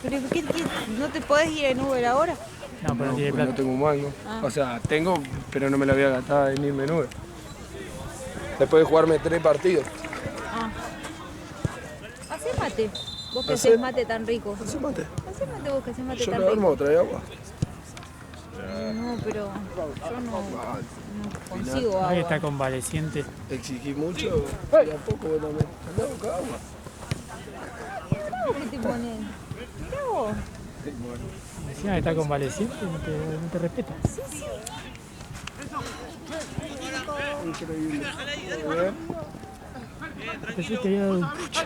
Pero ¿no te podés ir en Uber ahora? No, pero No, tiene porque plata. no tengo un mango. Ah. O sea, tengo, pero no me la voy a gastar en irme en Uber. Después de jugarme 3 partidos. Ah. Hacé mate. Vos que ¿Hacé? hacés mate tan rico. Hacé mate. Hacé mate vos que hacés mate Yo tan lo armo, rico. trae agua. No, pero yo no consigo Ahí agua. está convaleciente. Exigí mucho y a poco vos también. Andá a buscar agua. ¿Vos qué te pones? Mirá vos. Encima que está convaleciente, no te respeta. Sí, sí. Increíble. A ver. Pensé que te había dado un pucho.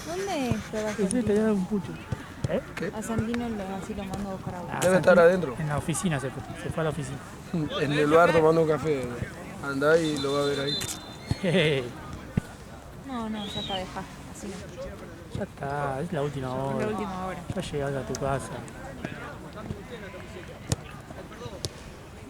¿Dónde trabajas? Pensé que te había dado un pucho. ¿Eh? A Sandino así lo mando a buscar agua. Debe estar adentro. En la oficina se fue a la oficina. En el bar tomando un café. Andá y lo va a ver ahí. No, ya está, dejá. Así no. Ya está, es la última hora. Es la última hora. Ya llegás a tu casa.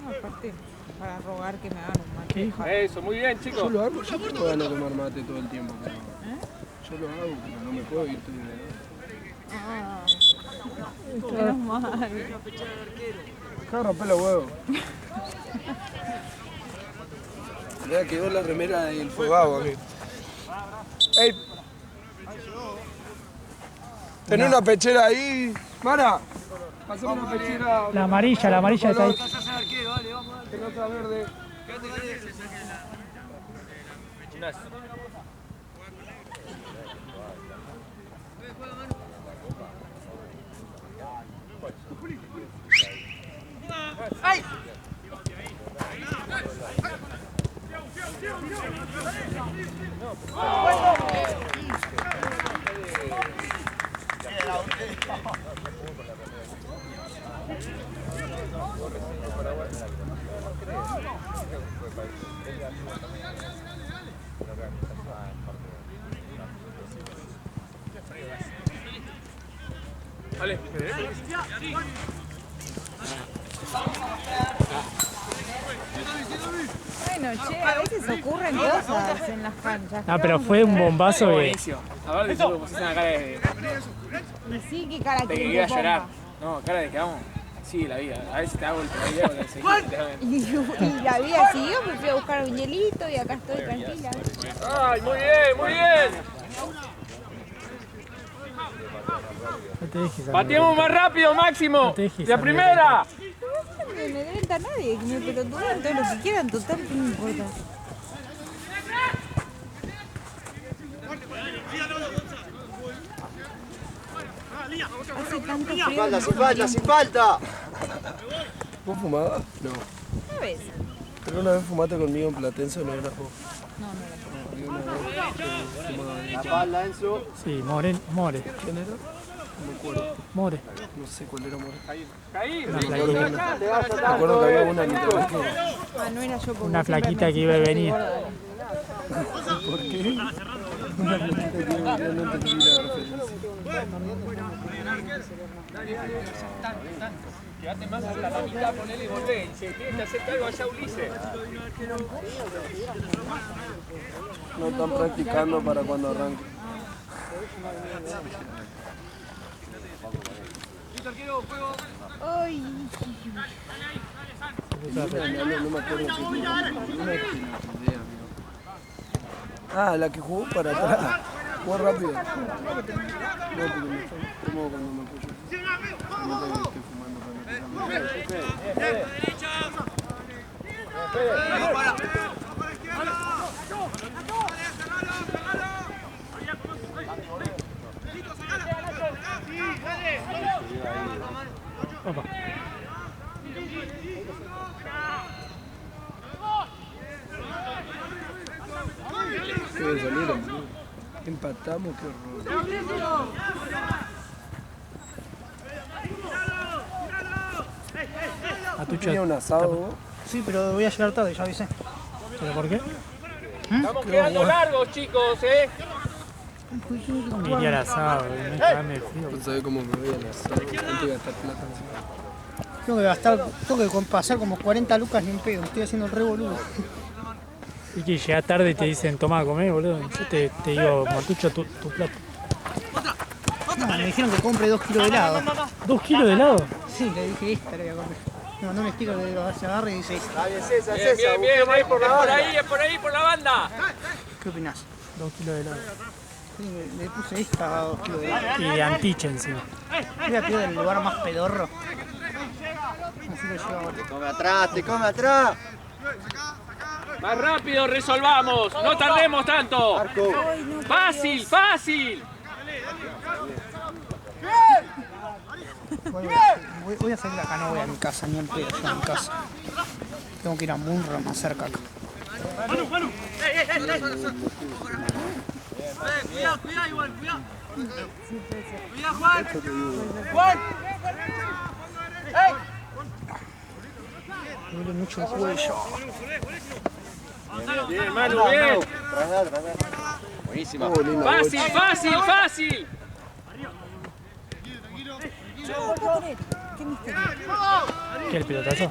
No, aparte, para rogar que me hagan un mate. ¿Qué? Eso, muy bien, Yo chicos. lo hago, yo tengo ganas de tomar mate todo el tiempo. Pero yo lo hago, pero no me puedo ir todo el día. Ah, menos mal. Acá de romper los huevos. Ya quedó la remera del fogado aquí. ¡Ey! ¿Tenés una pechera ahí? Mara, pasame una pechera. La amarilla está ahí. Pelota verde. Vale. Bueno, che, a veces ocurren cosas en las canchas. No, pero fue un bombazo que... Buenísimo. A ver, de pusiste una cara Y sí, qué cara de que que iba a llorar. No, cara de que vamos. Sí, la vida. A veces te hago el video con el seguinte. Y la vida siguió, me fui a buscar un hielito y acá estoy tranquila. ¡Ay, muy bien, muy bien! No te dejes ¡Pateemos más rápido, Máximo! No te dejes ¡La primera! No me amedrenta a nadie, que me pelotuden todo lo que quieran, total, que no importa. Hace tanto frío. Sin falta, sin falta. ¿Vos fumabas? No. Una vez. Pero una vez fumaste conmigo en Platense, no eras vos. No, no era. Había una vez que fumaba ahí. La pala, Enzo. Sí, More. ¿Quién era? No me acuerdo. More. No sé cuál era More. Caí. Una Me flaquita, acuerdo que había una literal que... Ah, no era yo porque una siempre flaquita me que iba a decís venir. gorda. ¿Por qué? Una flaquita que iba a venir, no entendí la referencia. Quédate más hasta la mitad, ponele y volvé. Y si tienes que hacer algo allá, Ulises. No están practicando para cuando arranque. Ay, No me acuerdo si Ah, la que jugó para atrás. Jugó rápido. No, porque me fue cómodo cuando me apoyo. No te estoy fumando para no Opa. Debe salir, boludo. Empatamos, qué horror. Atucho, ¿Tenía un asado vos? Sí, pero voy a llegar tarde, ya avisé. ¿pero por qué? Estamos quedando largos, chicos, ¿eh? No me iría al asado, no cagarme de frío. No sabés cómo me voy al asado. Antes de gastar plata encima. Tengo que pasar como 40 lucas ni en pedo, me estoy haciendo el re boludo. Y que llegás tarde y te dicen, toma, comé, boludo. Yo te digo, Matucho, tu plato. No, me dijeron que compre 2 kilos de helado. ¿2 kilos de helado? Sí, le dije esta le voy a comprar. Me mandó un sticker que se agarre y dice esta. Está bien, César, Bien, César. bien, bien, Busquemos ahí por la banda. es por ahí, por la banda. ¿Qué opinás? 2 kilos de helado. Sí, le puse esta a 2 kilos de helado. Y de antiche encima. Voy a pedir el lugar más pedorro. Así lo llevo ahora. Te come atrás, te come atrás. Más rápido resolvamos, no tardemos tanto. Marco. Fácil, fácil. Voy a salir de acá, no voy a mi casa, ni en pedo, yo a mi casa. Tengo que ir a Munro, más cerca acá. Me duele mucho el cuello. Bien, Manu, bien. Buenísima. Fácil, fácil, fácil. ¿Qué misterio? ¿Qué, el pelotazo?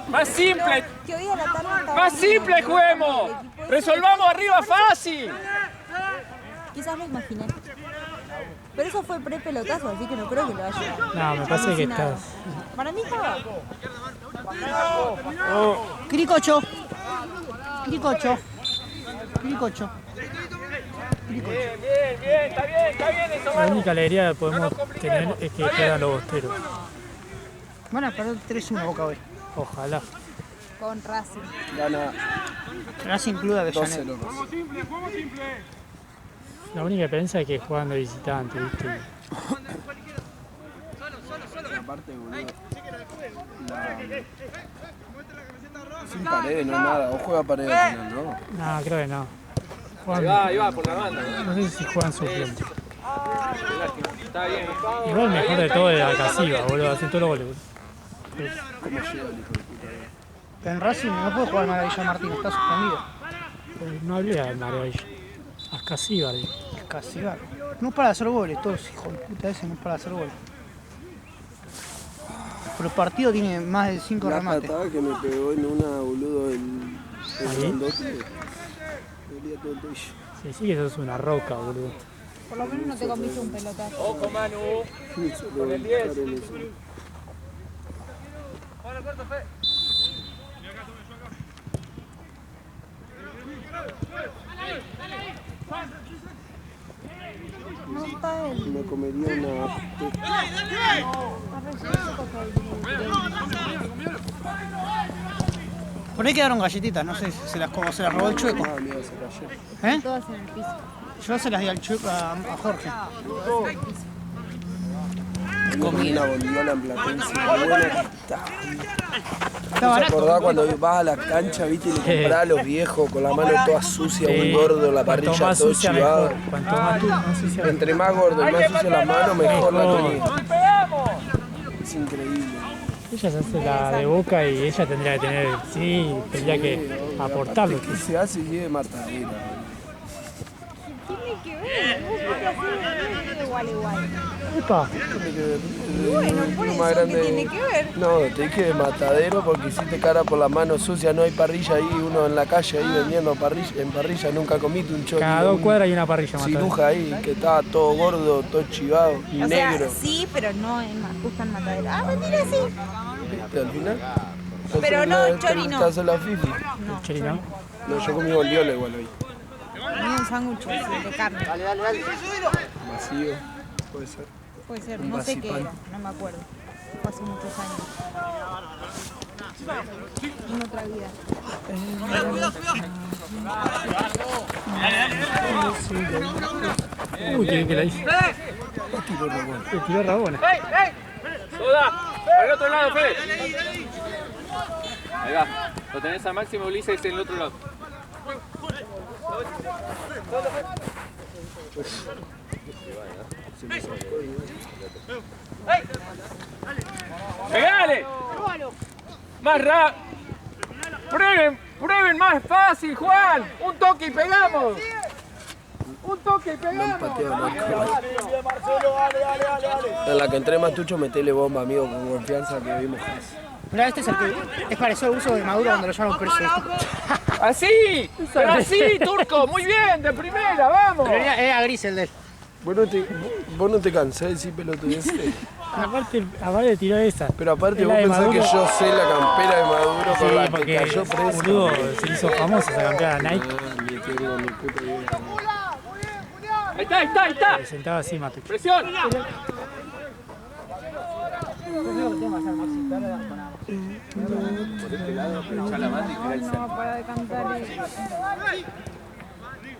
Más simple, Que hoy a la tarde estaba más bien, simple ¿no? juguemos. El equipo ese- Resolvamos arriba fácil. Quizás lo imaginé. Pero eso fue pre-pelotazo, así que no creo que lo haya. No, me parece que alucinado. estás... Para mí estaba. Quiricocho. Quiricocho. Quiricocho. Bien, bien, bien, está bien eso, La Manu. única alegría que podemos tener es que quedan los bosteros. Van a perder 3-1 Boca hoy. Ojalá. Con Racing. Gana Racing Club de Avellaneda. 2-0. La única diferencia es que juegan de visitante, ¿viste? Aparte, boludo. Sin paredes, no nada. O juega paredes al final, ¿no? No, creo que no. Ahí va, por la banda. No sé si juegan suplente. Está bien. Igual el mejor de todo es Alcasiva, boludo. Hacen todos los goles, boludo. En Racing no puede jugar Maravilla Martín, está suspendido. Pero no hablé de Maravilla. Alcasiva, digo. Casi va. No para hacer goles, todos hijos de puta ese no para hacer goles. Pero el partido tiene más de 5 La remates. patada que me pegó en una, boludo, el ¿Ahí? grandote. Me dolía todo el tobillo. Sí, sí que sos una roca, boludo. Por lo menos no te comiste un pelotazo. Ojo, Manu. Con el 10. No está el. Me comería una... Está relleno porque Por ahí quedaron galletitas, no sé si se las robó el Chueco. Ah, mira, se cayó. ¿Eh? todas en el piso. Yo se las di al Chueco, a Jorge. Comí una bondiola en Platense. Buena que está. Está ¿Te barato. acordás cuando vas a la cancha, viste, y le comprás a los viejos con la mano toda sucia, muy gordo, la Cuanto parrilla más todo sucia, chivado? mejor. Cuanto más sucia, mejor. Entre más gordo y más sucia la mano, mejor la comida. ¡Pegamos! Es increíble. Ella se hace la de Boca y ella tendría que tener, sí, tendría que aportarlo. ¿Qué se hace y de matadera? Tiene que ver, vos porque así de igual. Epa, Bueno, por Lo eso más que grande- tiene que ver. No, te dije de matadero porque hiciste cara por la mano sucia, no hay parrilla ahí, uno en la calle ahí vendiendo parrilla, en parrilla, nunca comiste un chorizo. cada 2 cuadras hay una parrilla matadera. ciruja ahí, que estaba todo gordo, todo chivado, y O negro. sea, sí, pero no en justo en matadero. Ah, mentira, sí. ¿Viste al final? Pero no, chori no. Estás en la fifi. No, Chori, ¿no? No, yo comí bondiola igual hoy. comí un sándwich así de carne. Vacío, puede ser. Puede ser, Un no sé qué marcipán. era, no me acuerdo. Fue hace muchos años. En otra vida. Uy, qué bien que la hice. Le tiró Rabona. ¡Soda! ¡Para el otro lado, Fede! Ahí va. Lo tenés a Máximo Ulises en el otro lado. ¡Pegale! ¡Más rápido! ¡Prueben más fácil, Juan! ¡Un toque y pegamos! ¡Un toque y pegamos! Pateo Marco. En la que entré Matucho, metele bomba, amigo, con confianza que vimos. Mirá, este es el que es parecido al uso de Maduro cuando lo llaman preso. ¡Así! ¡Pero así, Turco! ¡Muy bien! ¡De primera! ¡Vamos! Pero era gris el de él. Vos no te cansás de decir pelotudeces. Aparte tiró esa. Pero aparte Es vos la de pensás que Maduro. yo sé la campera de Maduro Sí, con la que porque cayó preso. boludo se hizo famosa esa campera de Nike. Ni tengo ni puta idea. Ahí está. Presentaba así, Matu. Presión. No para de cantar.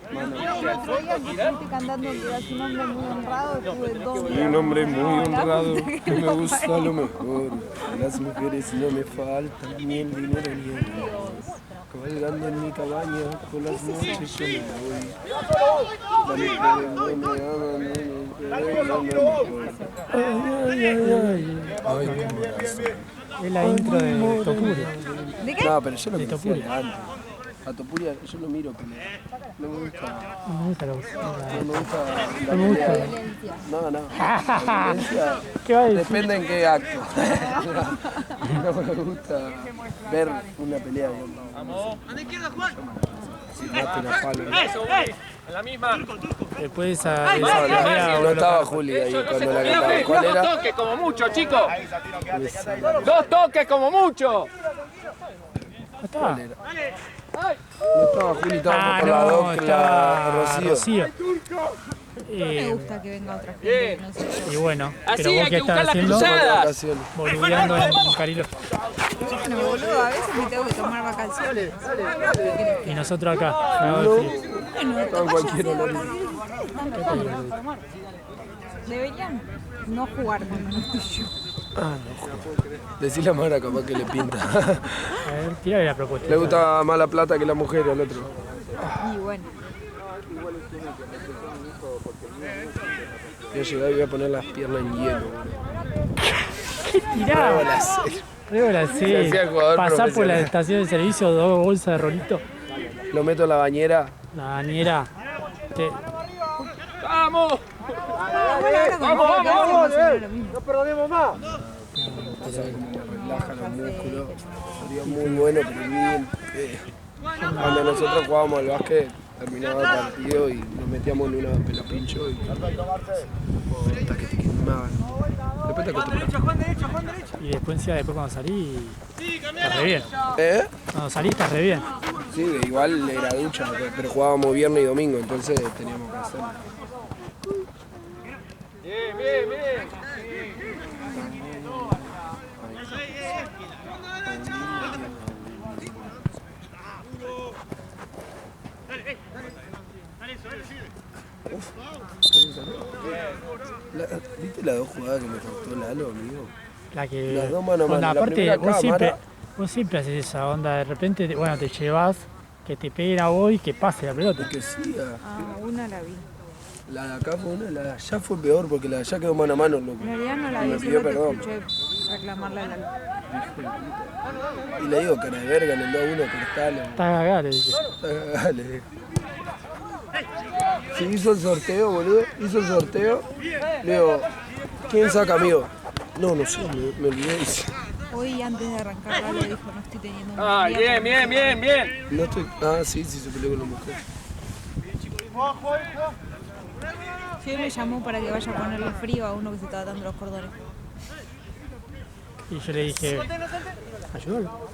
Estoy cantando que era su nombre muy honrado, estuve 2 Soy un hombre muy honrado, que me gusta lo mejor. Las mujeres no me faltan, ni el dinero ni el amor. Cabalgando en mi cabaña, por las noches yo me voy. Las mujeres no me aman, no me Ay, qué corazón. Es la intro de Topuri. ¿De qué? No, pero yo lo De conocía Topuria. de antes. A Topuria yo lo miro pelear. No me gusta. No me gusta la voz. No me gusta la No me gusta. pelea. No. La violencia ¿Qué va a decir? depende en qué acto. No me gusta ver una pelea de hombres. Vamos. Si maten a palo. Eso, en la misma. Después de esa No pelea, estaba Juli ahí cuando la cantaba. ¿Cuál Dos era? toques como mucho, chicos. 2 toques como mucho. ¿no estaba? No estaba Juli, estábamos por la no, docla estaba Rocío. Me gusta que venga otra gente, no sé yo. Y bueno, Así pero vos hay qué que estás buscar las haciendo, cruzadas. Vacaciones. boludeando en Carilo. Bueno, boludo, a veces me tengo que tomar vacaciones. Y nosotros acá. cagados de frío. Bueno, Estaba en cualquier horario. deberían no jugar cuando no estoy yo. Ah, no joder. Decile a Mara capaz que le pinta. A ver, tirale la propuesta. Le gusta más la plata que la mujer al otro. Y bueno, Voy a llegar y voy a poner las piernas en hielo. Tirá. Hola, serio. Rébola, Se sí. hacía jugador Pasá por la profesional. estación de servicio, 2 bolsas de rolito. Lo meto en la bañera. La bañera. ¡Vamos! vamos, ¡No perdemos más! Pasa que como relaja los músculos. Sería muy bueno, pero bien feo. Cuando nosotros jugábamos al básquet, terminaba el partido y nos metíamos en una pelapincho y hasta que te quemaban. Después te acostumbras. Y después encima, después cuando salí, estás re bien. ¿Eh? Cuando salí estás re bien. Sí, igual era ducha, pero jugábamos viernes y domingo, entonces teníamos que hacerlo. Bien. ¿Viste las dos jugadas que me faltó Lalo, amigo? La que. Las dos mano a mano. Onda, La aparte, primera vos siempre haces esa onda. De repente, bueno, te llevas, que te peguen a vos y que pase la pelota. Que siga. Ah, una la vi. La de acá fue una, la de allá fue peor porque la de allá quedó mano a mano, loco. En realidad no la Y vi, me solo pidió te perdón. escuché reclamarle a la Y le digo, cara de verga, en el 2-1, cortalo. Está cagada, le dije. Dale. Si hizo el sorteo, boludo, hizo el sorteo. Le digo, ¿quién saca, amigo? No sé, me olvidé. Hoy antes de arrancar Lalo dijo, no estoy teniendo un ¡Ay, día bien! No estoy. Ah, sí, se peleó con la mujer. Sí, hoy me llamó para que vaya a ponerle frío a uno que se estaba dando los cordones. Y yo le dije, ayúdalo.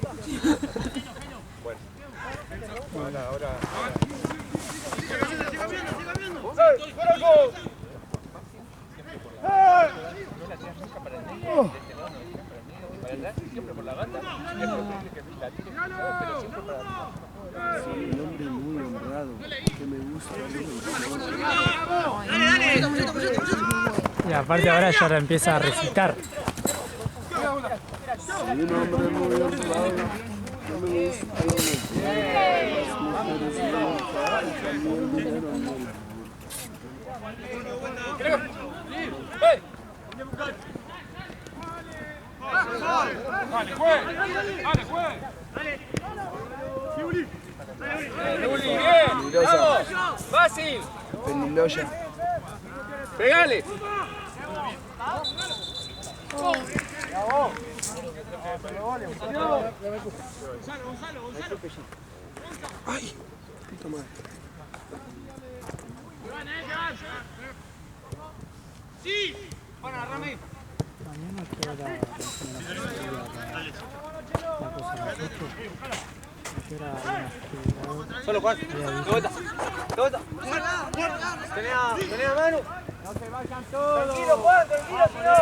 Soy un hombre muy honrado, que me gusta. Y aparte ahora ya empieza a recitar. Soy un hombre muy honrado, que me gusta. Las mujeres no me faltan, ni el dinero ni el amor. ¡Dale, juez! Luli, bien. Peligrosa. Vamos. Fácil. Peliloya. Pegale. Ay, puta madre. Mañana que hora la cosa de nosotros. ¿Qué hora Solo Juan. De vuelta. Tenés mano. No se vayan todos. Tranquilo, Juan, tranquilo, si no.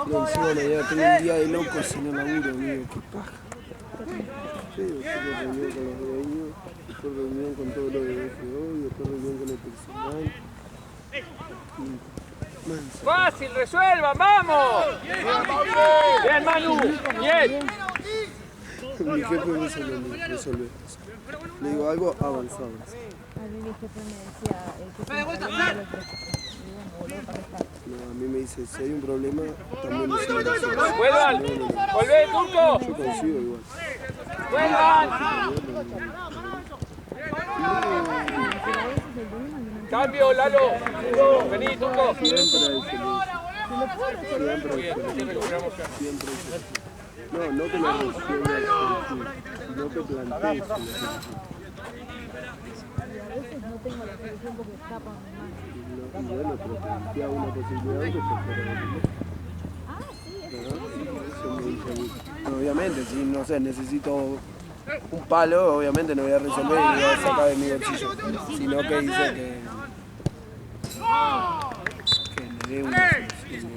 No, encima mañana tengo un día de locos y no laburo, amigo. Qué paja. Sí, después reunión con los dueños, después reunión con todo lo de FO, después reunión con el personal. Fácil, resuelvan, vamos. Bien, Manu. Bien. Mi jefe resuelve. Le digo algo avanzado. A mí mi jefe me decía, el jefe me lo No, a mí me dice, si hay un problema, también me sirve. Vuelvan. Volvé, Turco. Yo consigo igual. Vuelvan. Cambio, Lalo. Vení, Turco. Siempre. No, no que lo resuelva, sino que plantees la solución. A veces no tengo la solución porque escapa mi mano. No, bueno, pero plantea una posibilidad que se fuera de mí. Ah, sí, Eso me dice a mí. Obviamente, si no sé, necesito un palo, obviamente no voy a resolver y lo voy a sacar de mi bolsillo. Sino que dice que le dé una solución.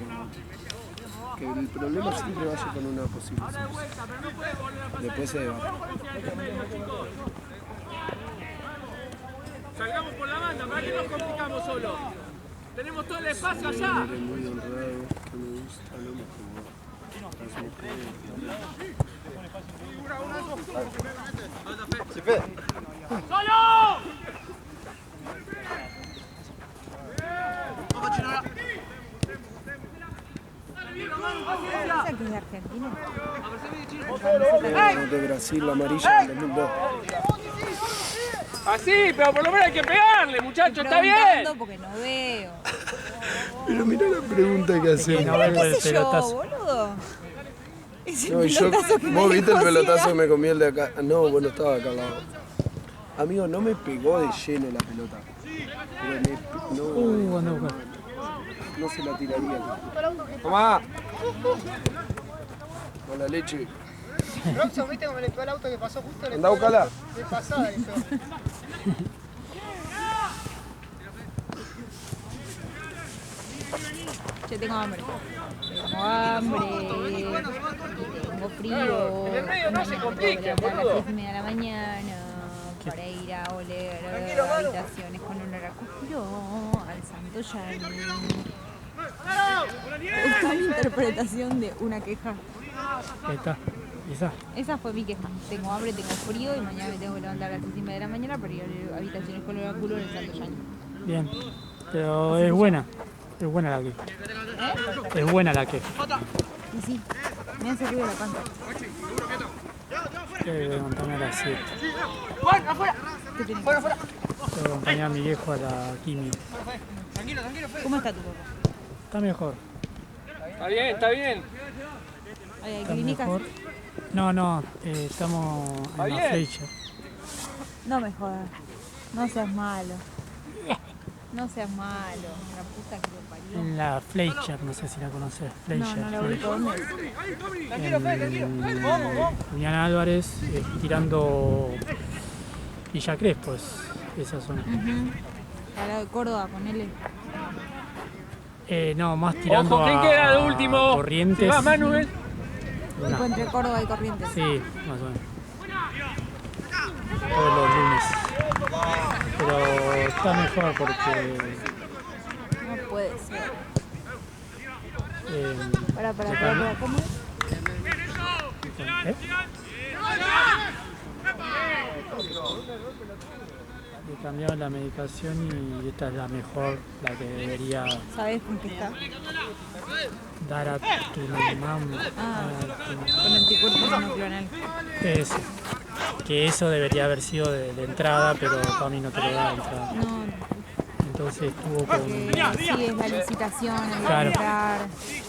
Que el problema siempre vaya con una posible solución. Después se debate. Salgamos por la banda, ¿para qué nos complicamos solo? Tenemos todo el espacio allá. Muy honrado, que me gusta lo mejor. ¡Solo! ¿Esa que es de Argentina? De Brasil, la amarilla del 2002. Así, pero por lo menos hay que pegarle, muchachos, está bien. Preguntando porque no veo. Pero mira la pregunta que hacemos. no veo el ¿Qué sé yo, pelotazo. boludo? Ese No, y yo, pelotazo que me vos viste el dejó pelotazo ciega. que me comí el de acá. No, bueno, estaba acá al lado. Amigo, no me pegó de lleno la pelota. Pero anda a buscar. no se la tiraría. Tomá. Con la leche. Roxo, ¿viste cómo le pegó el auto que pasó justo? Andá a buscarla. De pasada, le pegó. Yo tengo hambre. Tengo hambre. Tengo frío. En el medio no se complique, tengo que levantar a boludo. las 10:30 de la mañana para ir a oler habitaciones con olor a culo al Santo Yani. Me gustó mi interpretación de una queja. Ahí está. Esa. Esa fue mi queja. Tengo hambre, tengo frío y mañana me tengo que levantar a las 6:30 de la mañana para ir a oler habitaciones con olor a culo en el Santo Yani. Bien. Pero es buena. Es buena la queja. Es buena la queja. Y sí, me hace ruido la panza. Tengo que levantarme a las 7. Juan, afuera. ¿Qué tenés? Fuera, fuera. Tengo que acompañar a mi viejo a la quimio. ¿Cómo está tu papá? Está mejor. Está bien, está bien. ¿Hay Está clínicas? mejor. No, estamos ¿Está en la bien? Fleischer. No me jodas. No seas malo. No seas malo. La puta que lo parió. En la Fleischer, no sé si la conoces. Fleischer. No, no la ubico. ¿Dónde es? Julián Álvarez, tirando Villa Crespo, esa zona. Al lado de Córdoba, ponele. No, más tirando Ojo, ¿quién a queda de último? Corrientes. Si va Manuel. Tipo entre Córdoba y Corrientes. Sí, más o menos. Todos los lunes. Pero está mejor porque No puede ser. eh, Para, le cambió- ¿cómo es? ¿Eh? Le cambiaron la medicación y esta es la mejor, la que debería ¿Sabes con qué está? dar a tu mamá. Con anticuerpos monoclonal. Eso. Que eso debería haber sido de entrada, pero para mí no te lo da de entrada. No, Entonces estuvo con... sí, es la licitación, hay que Claro. comprar,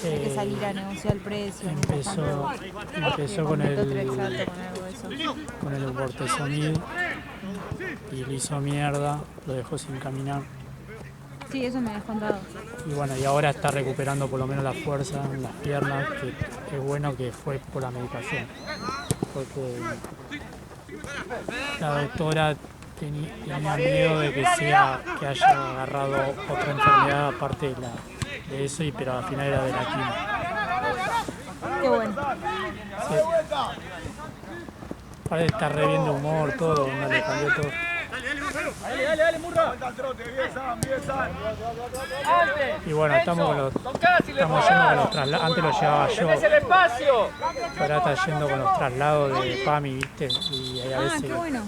hay que salir a negociar el precio. Empezó con el Metotrexato, con algo de eso. con el bortezomib y le hizo mierda, lo dejó sin caminar. Sí, eso me has contado. Y bueno, y ahora está recuperando por lo menos la fuerza en las piernas, que es bueno que fue por la medicación. Porque la doctora tenía miedo de que haya agarrado otra enfermedad aparte de eso, pero al final era de la quimio. Qué bueno. Sí. Parece que está re bien de humor, todo, no le cambió todo. Dale, Murra. Y bueno, estamos yendo con los traslados. Antes lo llevaba yo, ¡Tenés el espacio! ahora está yendo con los traslados de PAMI, ¿viste? Y hay a veces. Qué bueno.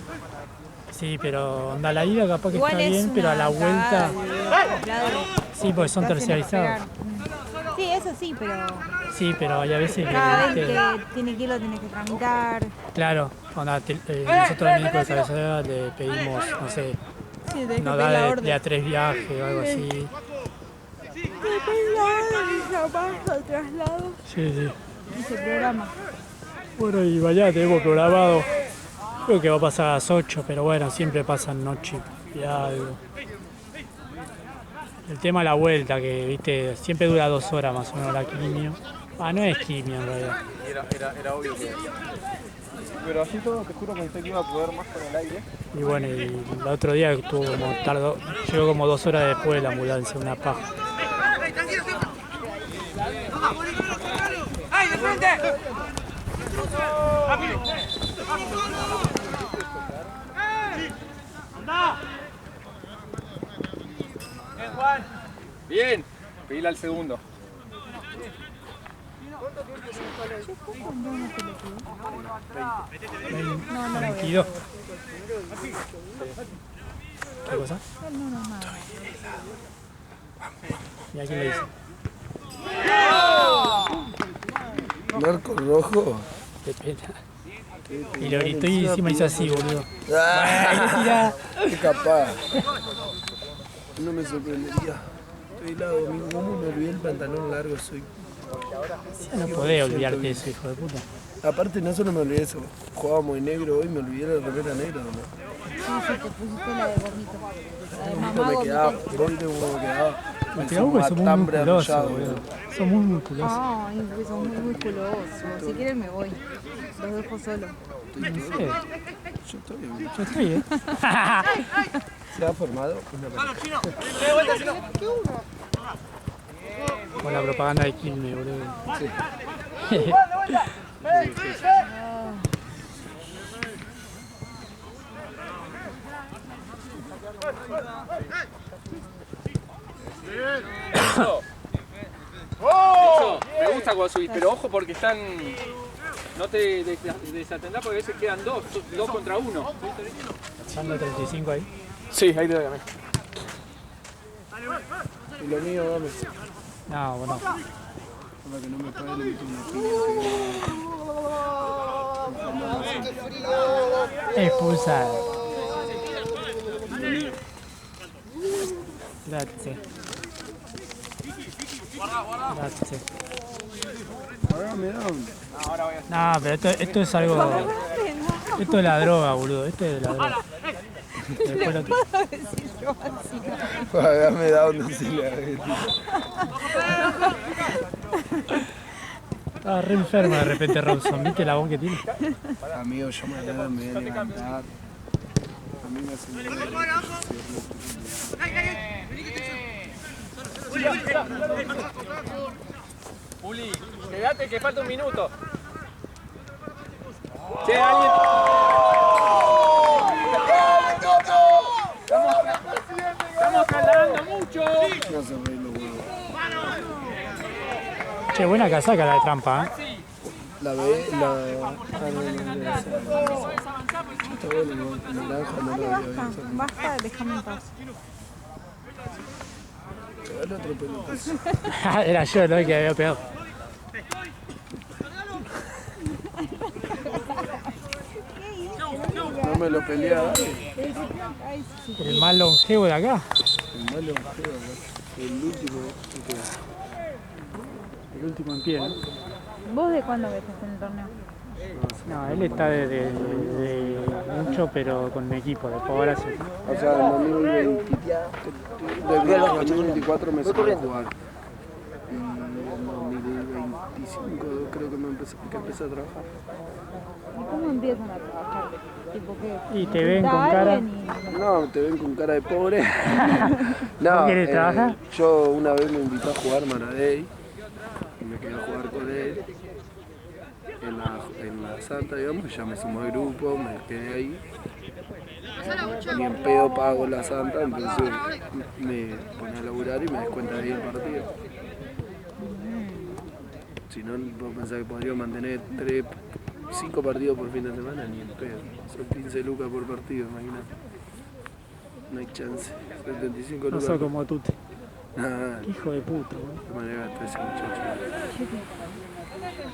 Sí, pero onda la ida capaz que Igual está es bien, pero a la una vuelta. cagada el traslado. Sí, porque son Te hacen terciarizados. esperar. Sí, eso sí, pero Sí, pero hay a veces que. cada vez ¿viste? que tiene que ir lo tienes que tramitar. Claro, nosotros al médico de cabecera le pedimos, no sé, Sí, tenés que nos pedir la da orden. de a 3 viajes o algo así. Te pedís la orden y llamás al traslado Sí, sí. y se programa. Bueno, y mañana tenemos programado, creo que va a pasar a las 8, pero bueno, siempre pasan noche y algo. El tema de la vuelta, que viste, siempre dura 2 horas más o menos la quimio. No es quimio en realidad. Era obvio que... Pero así todo, te juro que pensé que iba a poder más con el aire. Y bueno, y el otro día llegó como 2 horas después de la ambulancia, una paja. ¡Ay, de frente! Bien, Juan. Bien. Pedile al segundo. No, no lo voy a 22. ¿Qué cosa? No, nada. ¿Y a quién le dice? Marco rojo. Qué pena. Y lo gritó y encima hizo así, boludo. ¡Ah! ¡Qué capaz! No me sorprendería. Estoy helado, amigo. ¿Cómo me olvidé el pantalón largo? Soy... No podés olvidarte de eso, hijo de puta. Aparte, no solo me olvidé eso. Jugábamos en negro hoy, me olvidé la remera negra nomás. Sí, te pusiste la de gomito. La de mamá Me gomito. quedaba, viste cómo me quedaba. Los tirabuzos son muy matambre musculosos, arrollado, boludo. Son muy musculosos. Ay, porque son muy musculosos. Si quieren me voy. Los dejo solos. No sé, Yo estoy bien. yo estoy, ¿eh? Se ha formado una Con la propaganda de Quilmes, boludo. Sí. Eso, me gusta cuando subís, pero ojo porque están... No te desatendás porque a veces quedan dos contra uno. Echando 35 ahí. Sí, ahí te doy a mí. Y lo mío, dame. No, bueno. Para que no me pague, le meto una piña. Expulsado. Grazie. Grazie. Ahora me da un... No, pero esto es algo. Esto es la droga, boludo. Esto es la droga. Después lo decir yo así. Ahora me da un... decirle a ver. Estaba re enfermo de repente Robson. ¿Viste la voz que tiene? Amigo, yo mañana me voy a levantar. A mí me hace muy bien. Uli, quédate que falta un minuto. Che, alguien... Estamos calando mucho. No se reír los huevos. Che, buena casaca la de trampa, ¿eh? La ve, la... Ah, no, está bueno, no, naranja no lo había Basta, visto. basta, déjame en paz. Dale otro pelotazo. Era yo, ¿no? El que había pegado. No me lo pelea, dale. Ay, sí. El más longevo de acá. El malo feo, el último. El último en pie, ¿no? ¿Vos de cuándo ves en el torneo? No, él está de mucho, pero con un equipo, después ahora sí. O sea, en 2024 me suelo jugar. Y en 2025 creo que empecé a trabajar. ¿Y cómo empiezan a trabajar? Tipo, ¿qué? Y te ven con ¿Da cara. alguien y- No, te ven con cara de pobre. ¿Vos querés trabajar? Yo una vez me invitó a jugar Maradei y me quedé a jugar con él en la Santa, digamos, ya me sumó al grupo, me quedé ahí. Ni en pedo pago la Santa, entonces me ponía a laburar y me descuenta ahí el partido. Si no, vos pensás que podría mantener 5 partidos por fin de semana, ni en pedo. Son 15 lucas por partido, imagínate. No hay chance. 75 No lucas. sos como tú. Nada, Qué hijo de puta, boludo. de manera que ese muchacho.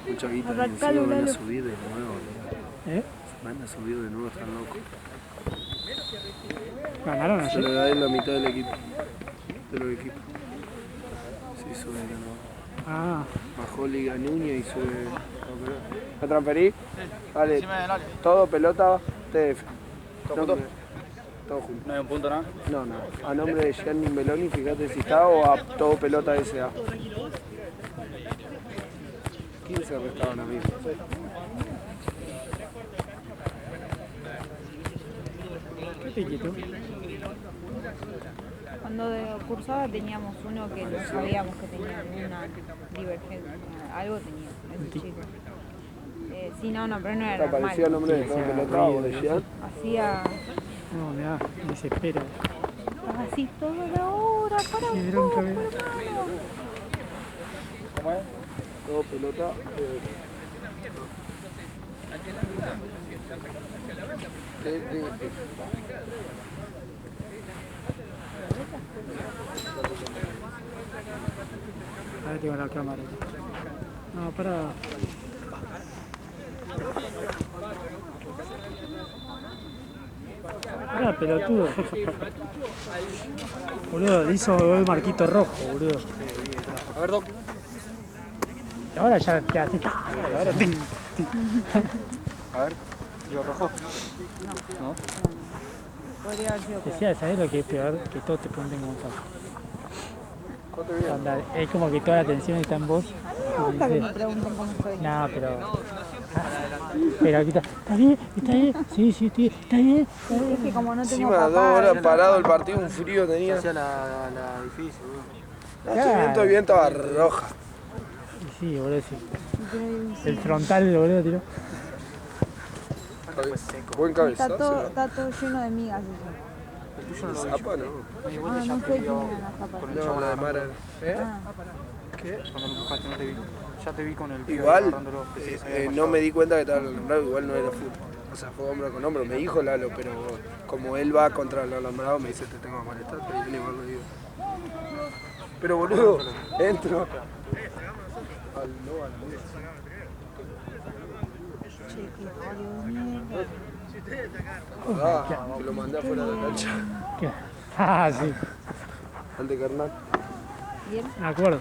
Mucha guita y Arrancalo, encima van a Lalo. subir de nuevo. ¿No? ¿Eh? Van a subir de nuevo, están locos. ¿Ganaron Se le ayer? da en la mitad del equipo. De los equipos. Sí, sube de nuevo. Ah, Bajó Liga Núñez y sube. ¿Me transferí? Vale. Todo pelota TF. Todo junto. ¿No hay un punto nada? No, no. A nombre de Gianni Meloni, fíjate si está o a todo pelota SA. 15 restaban amigos. ¿qué te quitó? Cuando cursaba teníamos uno que no sabíamos que tenía una divergencia, algo tenía ese chico. Sí, no, pero no era normal. ¿Aparecía el nombre de todo pelota o de Gian? Hacía No, me da, me desespera. así toda la hora, para Qué un bronca poco, me da. ¿Cómo es? Todo pelota. Ahí tengo la cámara. No, para. Pará, pelotudo. Boludo, le hizo el marquito rojo, boludo. A ver, Doc. Y ahora ya quedaste. Ahora ting. A ver, yo rojo. ¿No? podría haber sido peor. Decía, ¿sabes lo que es peor? Que todos te pregunten cómo estás. ¿Cuánto bien? Onda, es como que toda la atención está en vos. Me gusta que me pregunten cómo estoy. No, pero aquí está bien, está bien, sí, sí, está bien. Es que como no tengo Encima, 2 papá, horas parado el partido, un frío tenía. Hacía la difícil, bro. Ese viento estaba roja. Y sí, boludo, sí. El frontal, boludo, tiró. Buen cabezazo. está todo lleno de migas eso. Zapa, ¿no? Ah, no sé quién era la zapa. No, la de Mara. Ah, Cuando lo empujaste no te vi. Ya te vi con el pibe Igual, agarrándolo. no me di cuenta que estaba alambrado, igual no era fútbol. O sea, fue hombro con hombro. Me dijo Lalo, pero como él va contra el alambrado, me dice, te tengo que molestar, pero yo igual lo digo. Pero boludo, entro. Al no, al no. che, qué jodido de mierda. Ah, que lo mandé afuera de la cancha. ¿Qué? Ah, sí, Ante carnal. ¿Y él? me acuerdo.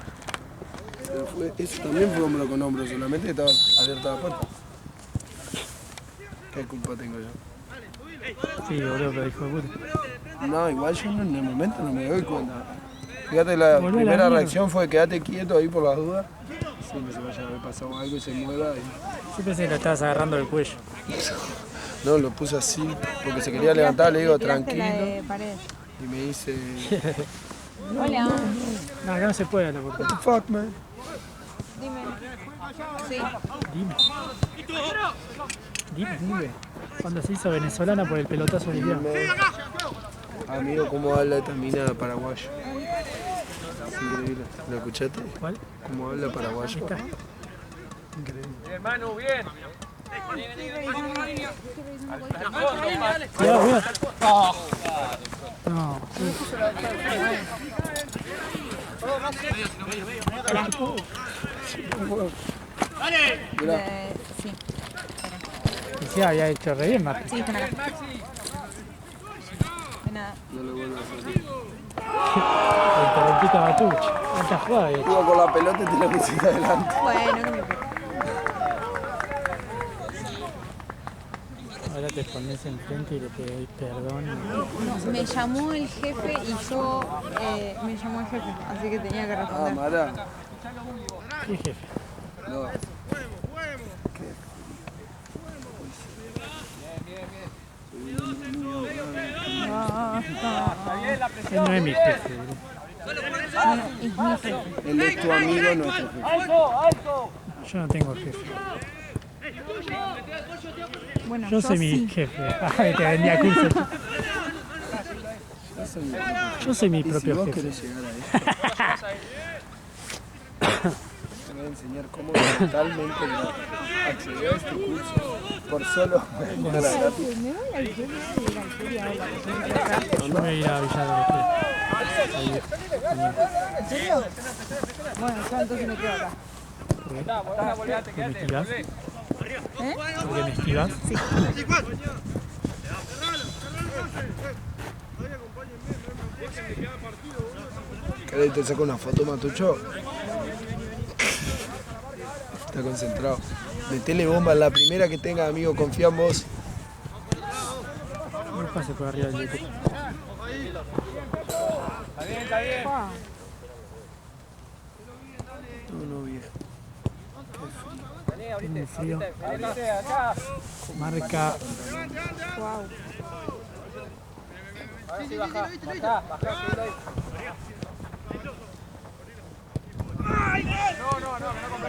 Eso también fue hombro con hombro, solamente que estaba abierta la puerta. ¿Qué culpa tengo yo? Sí, boludo, pero hijo de puta. No, igual yo en el momento no me doy cuenta. Fíjate, la Volvé a la primera mierda. reacción fue quédate quieto ahí por las dudas. Sí, que se vaya a haber pasado algo y se mueva. Yo pensé que lo estabas agarrando del cuello. No, lo puse así porque se quería levantar, le digo Tiraste la tranquilo. de Paredes. Y me dice, Hola, No, acá no se puede la what puerta. the fuck, man. dime. Sí. Dime. Cuando se hizo venezolana por el pelotazo boliviano. Amigo, ¿cómo habla esta mina paraguayo? Es increíble. ¿Lo escuchaste? ¿Cuál? ¿Cómo habla paraguayo? Está. Bien, Manu, bien. Cuidado, cuidado. No. Sí. Decía, había hecho re bien, Martín. Sí, están acá. De nada. No le vuelvo a salir. El torrentito Matucci. ¿Cuántas jugadas había hecho? Iba con la pelota y te la pusiste adelante. Bueno, no me importa. Ahora te pones enfrente y le pedís perdón. No, me llamó el jefe y yo me llamó el jefe, así que tenía que Ah, responder. Mara. ¿Qué jefe? No. Él no es mi jefe, bro. Bueno, es mi jefe. Él es tu amigo, nuestro jefe. Yo no tengo jefe. Bueno, Yo soy mi sí. jefe. Ay, te vendía curso. Yo soy mi Y si propio vos jefe. querés llegar a esto, te voy a enseñar cómo totalmente acceder a este curso por solo una gratis. Me voy al jefe de la feria ahora. Yo voy a ir a Villa del Este. ¿En serio? Bueno, yo entonces me quedo acá. ¿Por qué me esquivas? ¿Eh? ¿Por qué me esquivas? Sí. ¿Querés te saco una foto, Matucho? Está concentrado. Metele bomba en la primera que tenga, amigo, confía en vos. No pase por arriba del YouTube. Fua. No, viejo. Tiene frío. Marca Guau.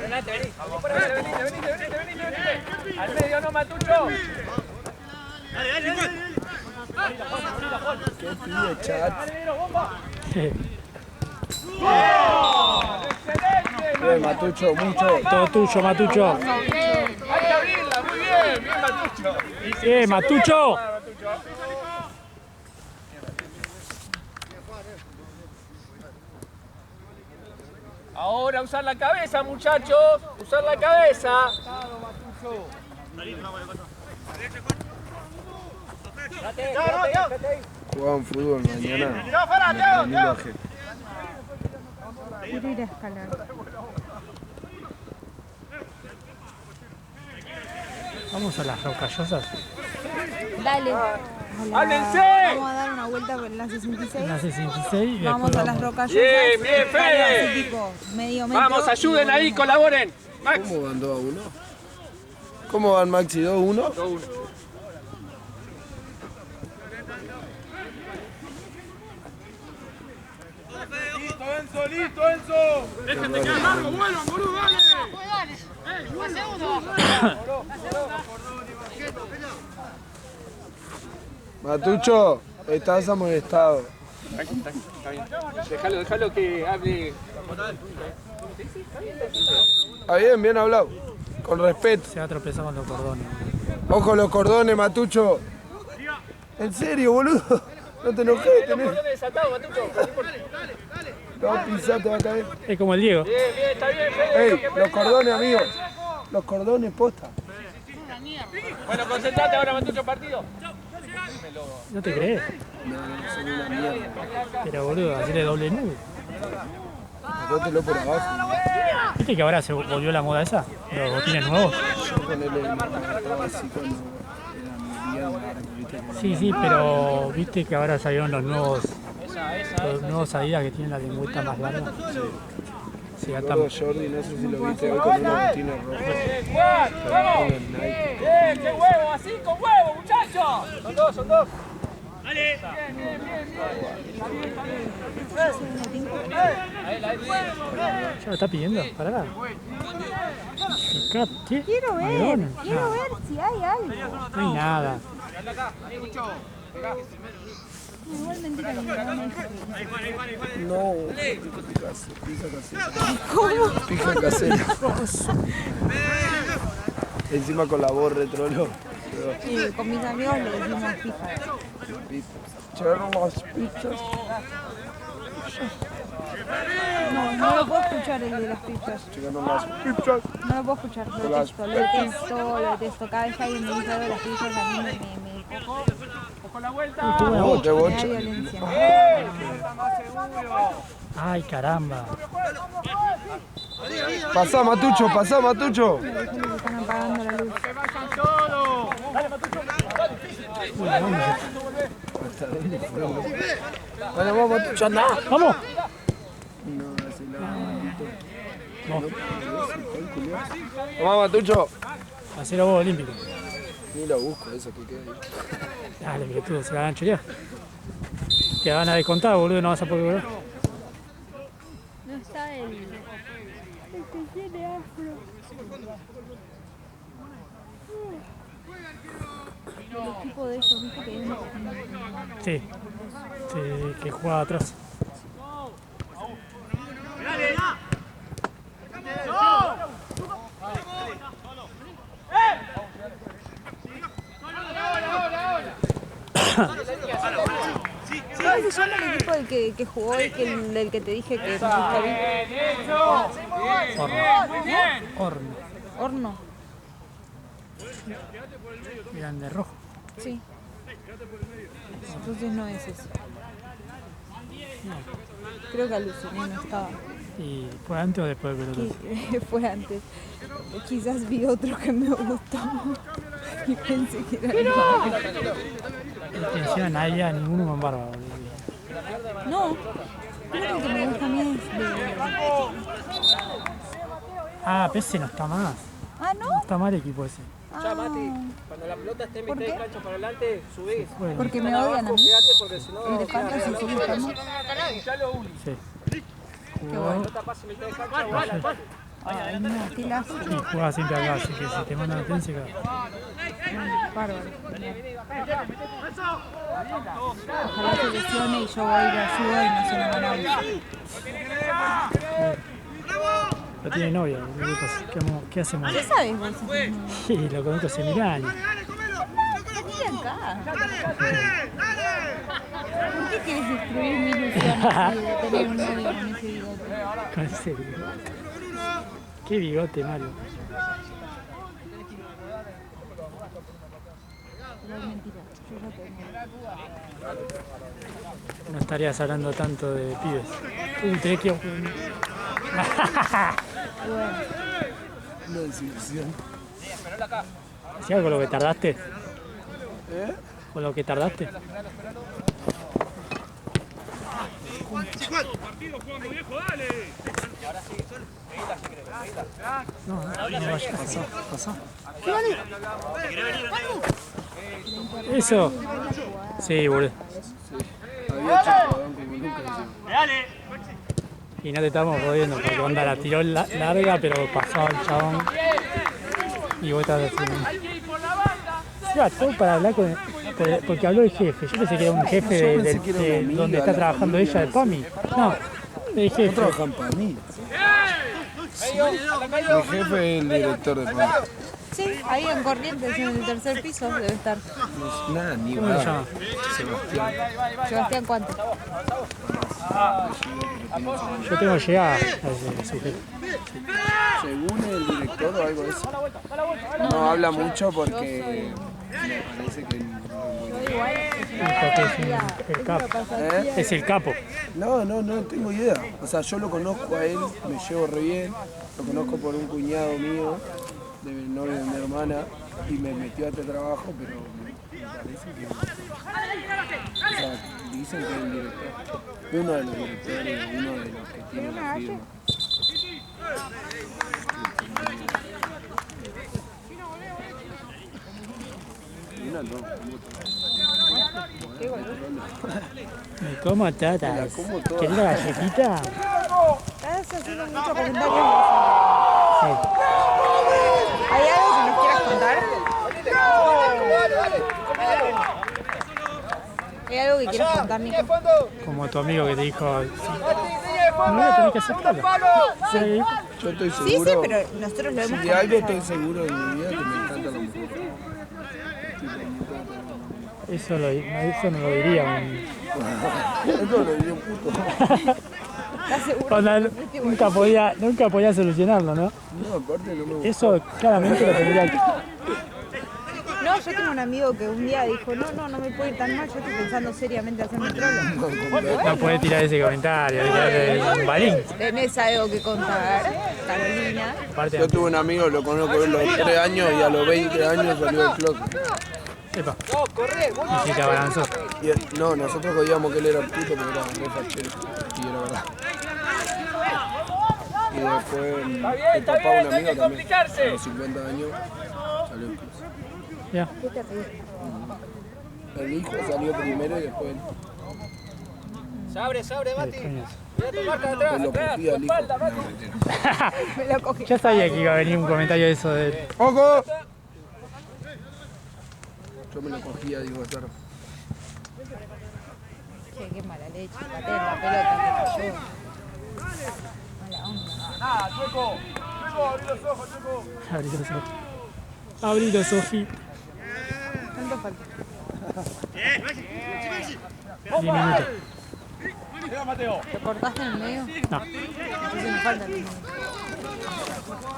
Venite. Al medio, no, Matucho. ¿Qué pide, chat? Bien, Matucho, mucho. todo tuyo, Matucho. Hay que abrirla, muy bien. Bien, Matucho. Matucho. Ahora usar la cabeza, muchachos. Usar la cabeza. Jugaban fútbol mañana. En el viaje. Quiero ir a escalar. Vamos a las rocallosas. Dale. ¡Háblense! Vamos a dar una vuelta por la 66. En la 66 y Vamos después a las rocallosas. Bien, bien, Fede. Así tipo, medio metro. Vamos, ayuden y ahí, volvemos. colaboren. Max. ¿Cómo van 2-1? ¿Cómo van, Maxi? 2-1. 2-1. Matucho, estás amonestado. Está bien. Déjalo que hable. Está bien, bien hablado. Con respeto. se va a tropezar con los cordones. Ojo los cordones, Matucho. En serio, boludo. No te enojes, tenés. Desatado, Matucho. No, pisá, te va a caer. Es como el Diego. Bien, está bien, Fede. Ey, los cordones, amigos. Los cordones, posta. Bueno, concentrate ahora, Matucho, partido. ¿No te crees? No, son una mierda. Pero boludo, hacerle doble nudo. Bótelo por abajo. ¿Viste que ahora se volvió la moda esa? Los botines nuevos. Yo ponerle el marcador así cuando era mi día largo, ¿viste? Sí, sí, pero viste que ahora salieron los nuevos Adidas que tienen la lengüeta más larga. Sí, ya Gordo están. Jordi, no sé si lo viste hoy con unos botines rojos. Juan, Con huevo. el Nike. Bien, qué huevo, así con huevo, muchachos. Son dos. ¿Ya lo está pidiendo? Pará. ¿Qué? Quiero ver, Madonna. quiero ver si hay algo. No hay nada. Igual mentira que mi mamá me dijo que- No, pija casera. ¿Cómo? Pija casera. Encima con la voz retrolo. Sí, con mis amigos le decimos fija. Echaron las pizzas. No lo puedo escuchar el de las pizzas. Llegaron las pizzas. No lo puedo escuchar, lo detesto, lo detesto. Cada vez que alguien me dice algo de las pizzas a mí me Con la vuelta. No, te da bocha. violencia. Ay, caramba. Pasá, Matucho, pasá, Matucho. Me están apagando la luz. Vayan todos. Dale, Matucho. Bueno, vamos, Tucho, anda. ¡Vamos! No hace nada. Vamos, Vamos, Tucho. hacer a vos olímpico. Ni lo busco, eso que queda ahí. Dale, que tú se la van a chorear. Te van a descontar, boludo, no vas a poder volver. No está el que tiene afro. El equipo de ellos, viste que es Sí, sí, que juega atrás. ¿Cómo se llama el equipo que jugó y del que te dije que está bien? Horno. Horno. Miran de rojo. Sí. Entonces no es ese. Creo que aluciné, no estaba. ¿Y fue antes o después del pelotazo? Fue antes. Quizás vi otro que me gustó y pensé que era el malo. Y encima nadie, a ninguno con barba, boludo. No, creo que el que me gusta a mí es de... Ah, Pese no está más. Ah, ¿no? No está mal el equipo ese. Ah, Cuando la pelota esté en ¿Por mitad de qué? cancha para adelante, subís. Bueno, porque me odian a mí. Quédate porque si no... El de Fantasy sigue estando. sí. Qué Jugó bueno. Pasa en mitad de cancha, bola. Ay, no, qué lástima. y juega siempre acá, así que si te mandan atención se cae. Bárbaro. Ojalá se lesione y yo voy a ir a ayudar y no se lo van a ver. No tiene novia, ¿qué pasa? ¿Qué hacemos? ¿Qué sabes vos? Sí, lo conozco hace 1000 años. Vení acá. ¿Por qué quieres destruir mi ilusión así de tener un novio con ese bigote? Con ese bigote. Qué bigote, Mario. No es mentira, yo ya tengo. No estarías hablando tanto de pibes. Tenés que... Bueno, Una desilusión. ¿Sí algo con lo que tardaste? ¿Eh? ¿Con lo que tardaste? No, no vayas, pasá. Eso. Sí, boludo. Había hecho como nunca encima. Y no te estamos jodiendo, porque onda la tiró larga, pero pasó el chabón. Y vos estás haciendo. Sí, va, todo para hablar con. Porque habló el jefe. Yo pensé que era un jefe Yo pensé que era una amiga, donde está la trabajando familia. ella, de PAMI. No, el No jefe. trabajan para mí. Mi jefe es el director de PAN. sí, ahí en Corrientes, en el tercer piso, debe estar. Nada, ni ¿Cómo se va. llama? Sebastián. Sebastián, ¿cuánto? Yo tengo llegada a ese sujeto. Según el director o algo de eso. No habla mucho porque me parece que Porque es el capo. ¿Eh? Es el capo. No tengo idea. O sea, yo lo conozco a él, me llevo re bien. Lo conozco por un cuñado mío, del novio de mi hermana, y me metió a este trabajo, pero me parece que... O sea, dicen que es el director. Uno de los directores, uno de los que tiene la firma. Una no, ¿Cómo estás? la como toda. ¿Querés la galletita? Estás haciendo muchos comentarios. Sí. ¿Hay algo que nos quieras contar? ¿Hay algo que quieras contar, Nico? Como tu amigo que te dijo, no voy a tener que aceptarlo. Sí. Yo estoy Sí, seguro. sí, pero nosotros lo Si hemos de algo comentado. estoy seguro de mi vida, que me encanta la mujer. Eso no lo diría un... Esto lo diría un puto. ¿Estás seguro? Onda, nunca podía solucionarlo, ¿no? No, aparte no me gusta. Eso claramente lo tendría que... No, yo tengo un amigo que un día dijo, no me puede ir tan mal, yo estoy pensando seriamente hacerme trolo. No podés tirar ese comentario, tirarle un balín. ¿Tenés algo que contar, Carolina? Aparte, Yo tuve un amigo, lo conozco a los 3 años y a los 20 años salió del closet. Epa. No, corre, vos Y si te abalanzó. No, nosotros jodíamos que él era puto porque era re fachero. Y era verdad. Y después el papá de un amigo también, complicarse. a los 50 años, salió en cruz. Ya. El hijo salió primero y después Se abre, Mati. Extraño. Mira tu marca de él lo atrás, cogía al hijo. espalda, No, Mati. mentira. Me lo cogí. Ya sabía que iba a venir un comentario de eso de él. ¡Ojo! Yo me lo cogía, digo, claro. Che, qué mala leche. Patea la pelota que cayó. Mala onda. Nada, Chueco. Chueco, abrí los ojos, Chueco. Abrí los ojos. Abrí los ojitos. ¿Cuánto falta? 10 minutos. Mira, Mateo. ¿Te cortaste en el medio? No. Entonces me falta el medio.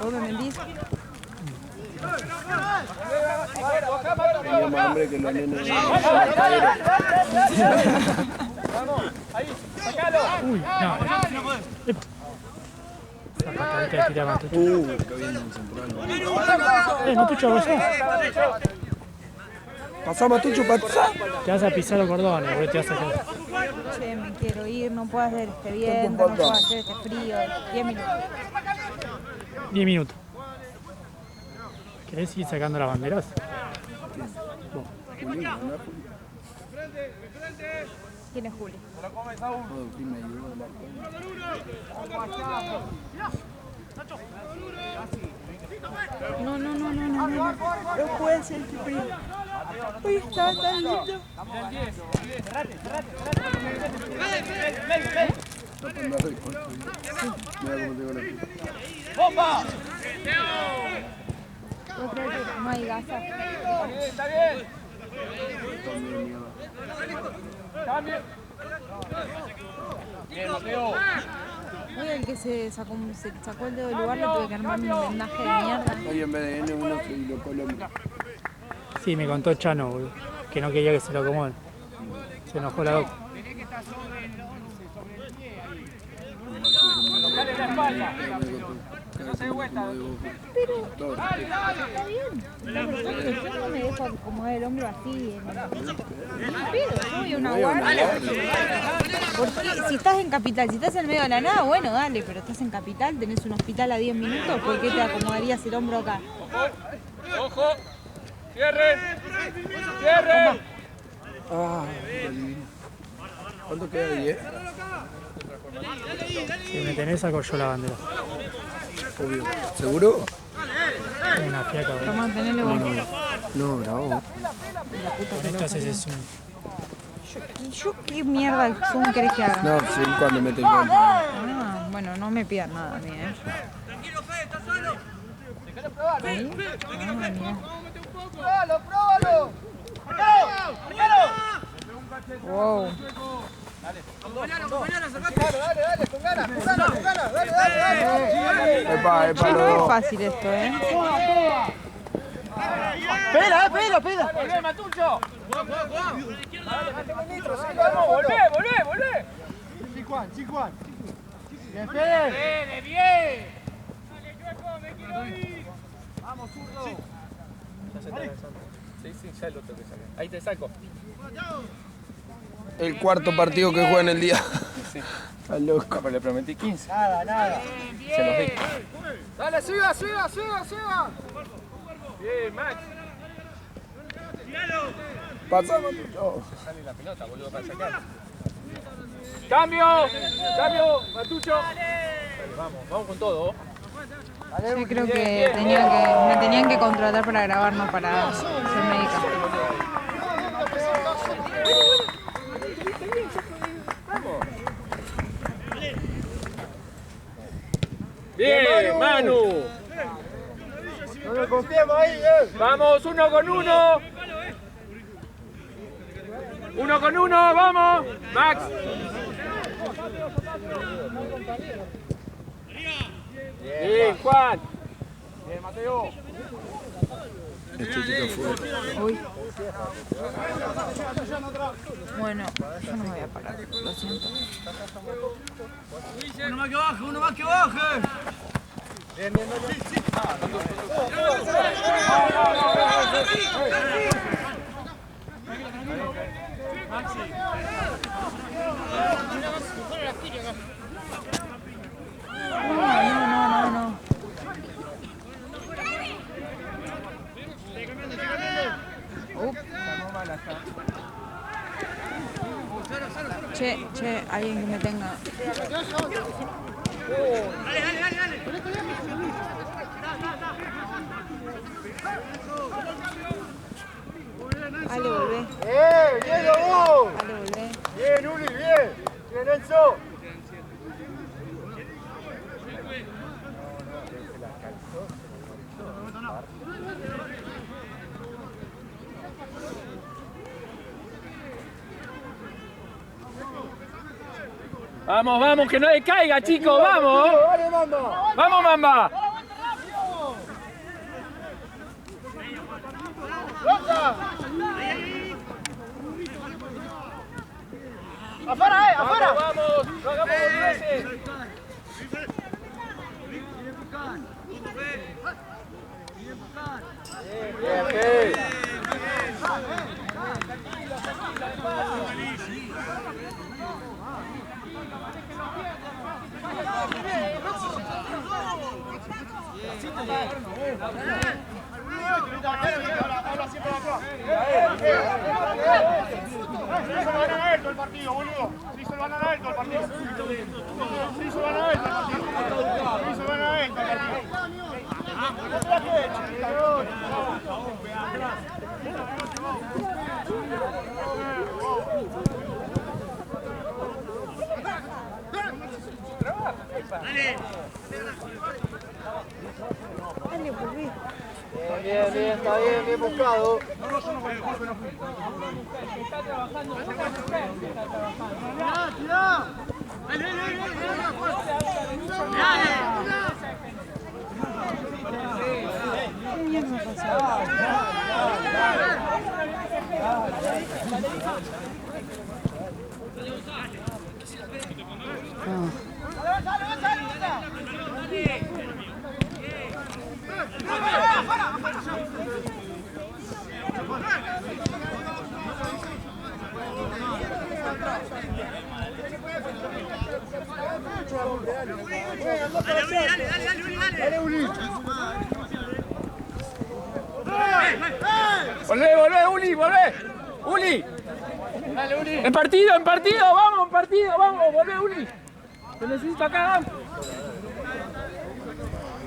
¿Vos me mentís? Tenía más hambre que los nenes. Vamos, ahí, sacalo. Uy, no. Epa. Esa patadita que tira Matucho. Qué bien en central. Matucho, vaya. Pasá, Matucho, pasá. Te vas a pisar los cordones, boludo, te vas a quedar. Che, me quiero ir, no puedo hacer este viento, no puedo hacer este frío. 10 minutos. 10 minutos. ¿Querés ir sacando las banderas? ¿Quién es Juli? No, no, no, no, no, no. No puede ser este frío. Uy, está tan lindo. ¡Bomba! No hay gasa. Está bien. Cambio. Bien, Mateo. Hoy el que se sacó el dedo del lugar le tuve que armar un vendaje de mierda. Hoy en vez de N uno se lo Colombia. Sí, me contó Chano, boludo, que no quería que se lo acomoden. Se enojó la doc. Dale la espalda. No se dé vuelta. Pero está bien. La verdad es que yo no me dejo acomodar el hombro así. Yo voy a una guardia. Porque si estás en Capital, si estás en medio de la nada, bueno, dale, pero estás en Capital, tenés un hospital a 10 minutos, ¿por qué te acomodarías el hombro acá? Ojo. Cierre. Cierre. Ah, qué lindo. ¿Cuánto queda? 10. Si me tenés, saco yo la bandera. Obvio. ¿Seguro? Es una fiaca, boludo. Tomá, tenele vos. No, bravo. Con esto haces el zoom. ¿Yo qué mierda de zoom querés que haga? No, sí, cuando mete el gol. Ah, bueno, no me pidan nada a mí, ¿eh? ¿Ahí? Ah, mira. ¡Próbalo! Wow. Epa, No es fácil esto, ¿eh? ¡Pela! ¡Volvé, Matucho! ¡Volvé! Chicuán. ¡Bien! ¡Vamos, zurdo! Sí, ya lo tengo que sacar. Ahí te saco. El cuarto partido que juega en el día. Está loco. Pero le prometí 15. Nada. Se los di. ¡Dale, siga! Bien, Max. Pasá, Matucho. Sale la pelota, boludo, para sacar. ¡Cambio, Matucho! Dale, vamos con todo. Yo creo que me tenían que contratar para grabar, no para ser médica. Bien, Manu. No nos confiemos ahí, Vamos, 1 con 1. 1 con 1, vamos. Max. Bien, Juan. Bien, Mateo. Estética fuerte. Uy. Bueno, yo no me voy a parar, lo siento. Uno más que baje. No. Che, alguien que me tenga. Ale, volvé. ¡Bien, Lobo! Ale, volvé. ¡Bien, Uli, bien! ¡Bien, Enzo! Vamos, que no le caiga, chicos, vamos. ¡Dale, Mamba! Vamos, Mamba. ¡Afuera, afuera! Vamos, no hagamos boludeces. Bien, bien. El partido, boludo. Sí se lo van a dar el partido. Sí se lo van a dar el partido. Sí se lo van a dar el Ale, volvé. Bien, está bien buscado. Está trabajando. ¿Qué mierda pasó? Volvé, Uli, volvé. Uli. Dale, Uli. En partido, vamos, volvé, Uli. Te necesito acá.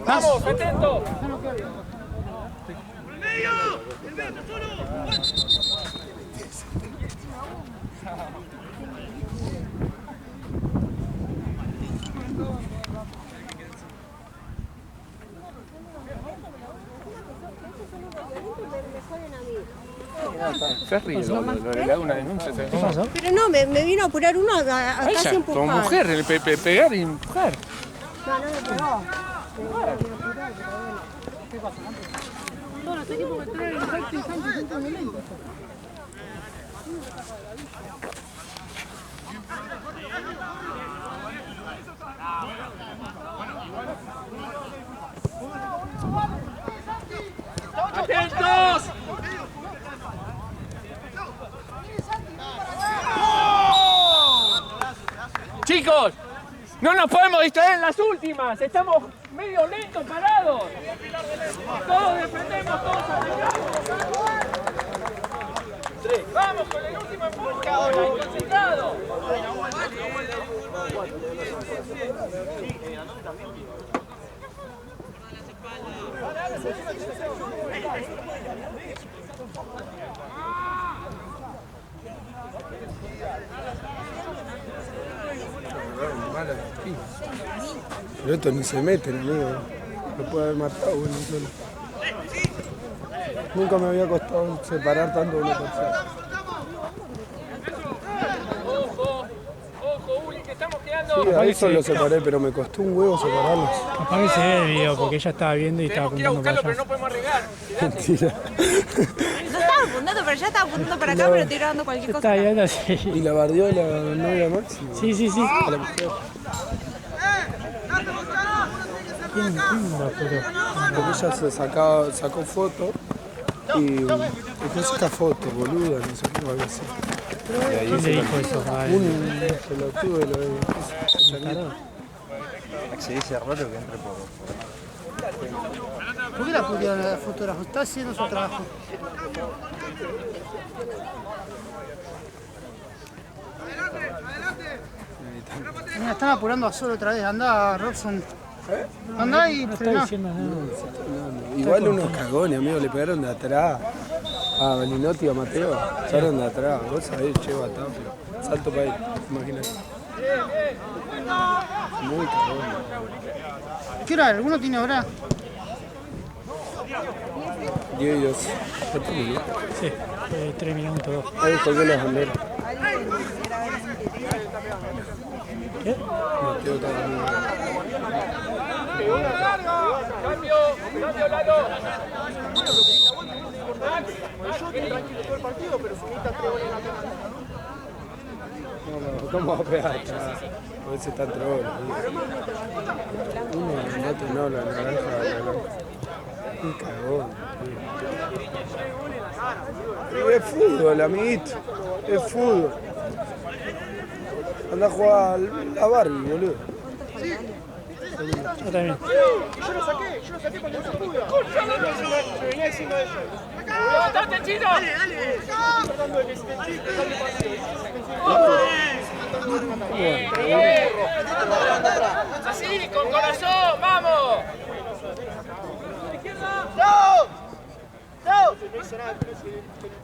Vamos, atento. Ferri, le hago una denuncia. ¿Qué pasó? Pero no, me vino a apurar uno a casi Ella, empujar. como mujer, pegar y empujar. No, no me pegó. ¡Atentos! Chicos, no nos podemos distraer en las últimas. Estamos medio lentos, parados. Todos defendemos, todos atacamos. Vamos con el último empuje ahora, concentrado. Pero estos ni se meten, amigo. Me puede haber matado uno solo. Nunca me había costado separar tanto una persona. Ojo, Uli, que estamos quedando. Sí, a eso lo separé, pero me costó un huevo separarlos. Capaz que se ve el video porque ella estaba viendo y estaba Tenemos que ir a apuntando para buscarlo, pero allá. no podemos arriesgar. Mentira. No estaba apuntando para allá, estaba apuntando para acá, pero estoy grabando cualquier cosa. Estaba acá. viendo Y así. la bardeó la novia máxima. Sí. A la mujer. ¿Quién la apuró? Porque ella se sacó foto y después saca foto, boluda, no sé qué, algo así. Y ahí ¿Quién se le lo- dijo eso? Ay, un pelotudo lo Se dice rato que entre por. ¿Por qué la pusieron al fotógrafo? Está haciendo su trabajo. Mira, están apurando a Solo otra vez. Andá, Robson. Andá y no está frená. diciendo nada. Igual unos cagones, amigo, le pegaron de atrás. A Belinotti y a Mateo, pegaron de atrás. Vos sabés, che, Batapio. Salto para él, imagínate. Muy cagón. ¿Qué hora? ¿Alguno tiene hora? 10 y 12. ¿Cuánto minutos? Sí, 3 minutos, 2. Ahí colgó las banderas. ¿Qué? Mateo está conmigo. Cambio, Lalo. Yo estoy tranquilo todo el partido, pero si necesitas 3 goles en la cancha. No, ¿cómo va a pegar atrás? A veces está entre goles. Uno, el otro no, la naranja. Un cagón. Tío. Es fútbol, amiguito. Es fútbol. Anda a jugar a Barbie, boludo. Yo también. Yo lo saqué cuando no se pudo. Se venía diciendo eso. ¡Levantate, Chino! Tratando de que se te chique, sale partido. Así, con corazón, vamos. No hizo nada,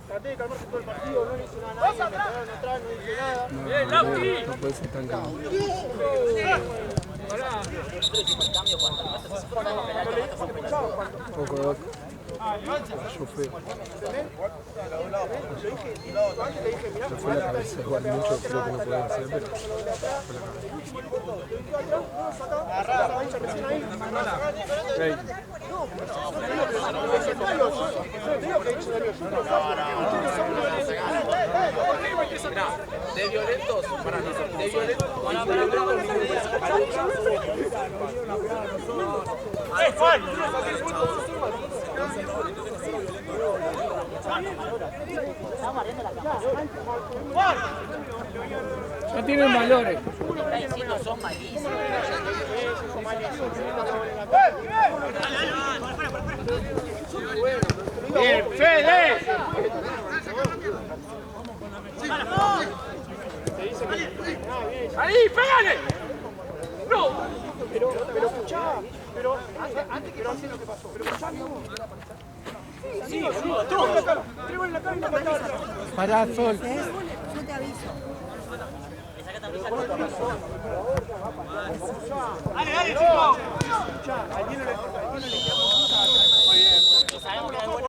traté de calmarse todo el partido, no le hizo nada a nadie, me pegaron atrás, no hice nada. Bien, Lauti. No puede ser tan cagón. Poco de boca. Yo fui. No fue la cabeza de jugar mucho, creo que no podía hacer, pero De violentos, para nosotros, de violentos. no tienen valores. Bien, Fede. Ahí, pégale. No. Pero escuchá, pero antes que pase lo que pasó, pero escuchá mismo. Sí, tres goles en la cara y una patada atrás. Pará, Sol. Yo te aviso. Dale, chicos. Escuchá, al Diego le